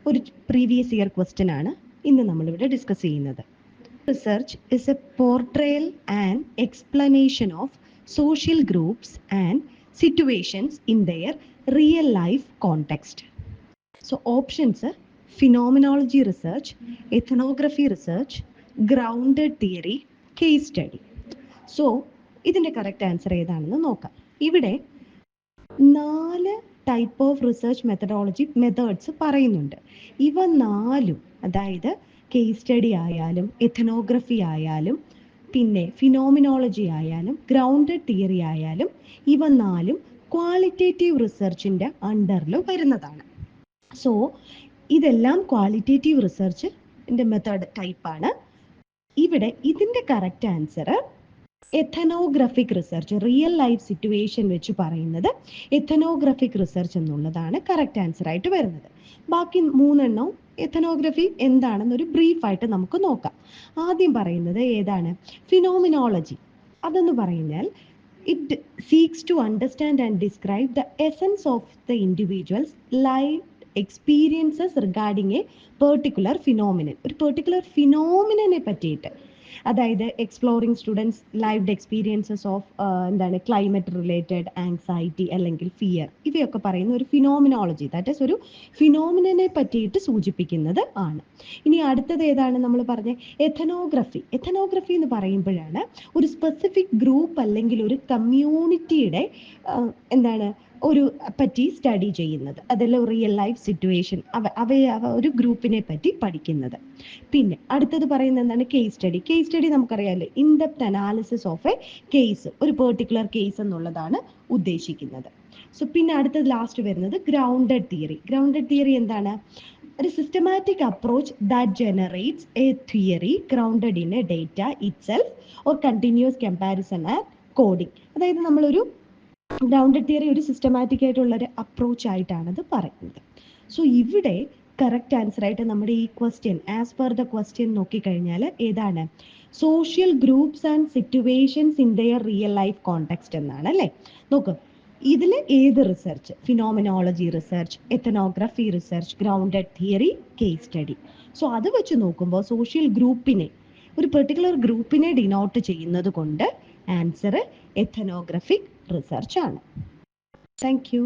ഒരു previous year question ആണ് ഇന്ന് നമ്മളിവിടെ ഡിസ്കസ് ചെയ്യുന്നത്. Research is A portrayal and explanation of social groups and situations in their real life context. So options: phenomenology research, ethnography research, grounded theory, case study. So ഇതിൻ്റെ correct answer ഏതാണെന്ന് നോക്കാം. ഇവിടെ 4 type of research methods പറയുന്നുണ്ട്. ഇവ 4, അതായത് case study ആയാലും ethnography ആയാലും പിന്നെ ഫിനോമിനോളജി ആയാലും ഗ്രൗണ്ടഡ് തിയറി ആയാലും ഇവ 4 ക്വാളിറ്റേറ്റീവ് റിസർച്ചിൻ്റെ അണ്ടറിൽ വരുന്നതാണ്. സോ ഇതെല്ലാം ക്വാളിറ്റേറ്റീവ് റിസർച്ചിൻ്റെ മെത്തേഡ് ടൈപ്പാണ്. ഇവിടെ ഇതിൻ്റെ correct answer ethnographic research, real life situation വെച്ച് പറയുന്നത് എഥനോഗ്രഫിക് റിസർച്ച് എന്നുള്ളതാണ് കറക്റ്റ് ആൻസർ ആയിട്ട് വരുന്നത്. ബാക്കി 3 എഥനോഗ്രഫി എന്താണെന്നൊരു ബ്രീഫായിട്ട് നമുക്ക് നോക്കാം. ആദ്യം പറയുന്നത് ഏതാണ്? ഫിനോമിനോളജി. അതെന്ന് പറഞ്ഞാൽ it seeks to understand and describe the essence of the individuals life experiences regarding a particular phenomenon. ഒരു പെർട്ടിക്കുലർ ഫിനോമിനനെ പറ്റിയിട്ട്, അതായത് exploring students lived experiences of climate related anxiety അല്ലെങ്കിൽ ഫിയർ, ഇവയൊക്കെ പറയുന്ന ഒരു ഫിനോമിനോളജി, ദാറ്റ് ഈസ് ഒരു ഫിനോമിനനെ പറ്റിയിട്ട് സൂചിപ്പിക്കുന്നത് ആണ്. ഇനി അടുത്തത് ഏതാണ് നമ്മൾ പറഞ്ഞ? എഥനോഗ്രഫി. എഥനോഗ്രഫി എന്ന് പറയുമ്പോഴാണ് ഒരു സ്പെസിഫിക് ഗ്രൂപ്പ് അല്ലെങ്കിൽ ഒരു കമ്മ്യൂണിറ്റിയുടെ ഒരു പറ്റി സ്റ്റഡി ചെയ്യുന്നത്, അതെല്ലാം റിയൽ ലൈഫ് സിറ്റുവേഷൻ ഒരു ഗ്രൂപ്പിനെ പറ്റി പഠിക്കുന്നത്. പിന്നെ അടുത്തത് പറയുന്നത് എന്താണ്? Case study. കേസ് സ്റ്റഡി നമുക്കറിയാമല്ലോ, in-depth analysis of A case, ഒരു പെർട്ടിക്കുലർ കേസ് എന്നുള്ളതാണ് ഉദ്ദേശിക്കുന്നത്. സോ പിന്നെ അടുത്തത് ലാസ്റ്റ് വരുന്നത് ഗ്രൗണ്ടഡ് തിയറി. ഗ്രൗണ്ടഡ് തിയറി എന്താണ്? ഒരു systematic approach that generates a theory grounded in a data itself or continuous comparison and coding. അതായത് നമ്മളൊരു ഗ്രൗണ്ടഡ് തിയറി ഒരു സിസ്റ്റമാറ്റിക് ആയിട്ടുള്ളൊരു അപ്രോച്ച് ആയിട്ടാണത് പറയുന്നത്. സോ ഇവിടെ കറക്റ്റ് ആൻസർ ആയിട്ട് നമ്മുടെ ഈ question, as per the question നോക്കിക്കഴിഞ്ഞാൽ ഏതാണ്? Social groups and situations in their real life context എന്നാണ്, അല്ലേ? നോക്ക്, ഇതിൽ ഏത് research? Phenomenology research, ethnography research, grounded theory, case study. So അത് വെച്ച് നോക്കുമ്പോൾ സോഷ്യൽ ഗ്രൂപ്പിനെ, ഒരു പെർട്ടിക്കുലർ ഗ്രൂപ്പിനെ ഡിനോട്ട് ചെയ്യുന്നത് കൊണ്ട് ആൻസർ എഥനോഗ്രഫിക് റിസർച്ച് ആണ്. Thank you.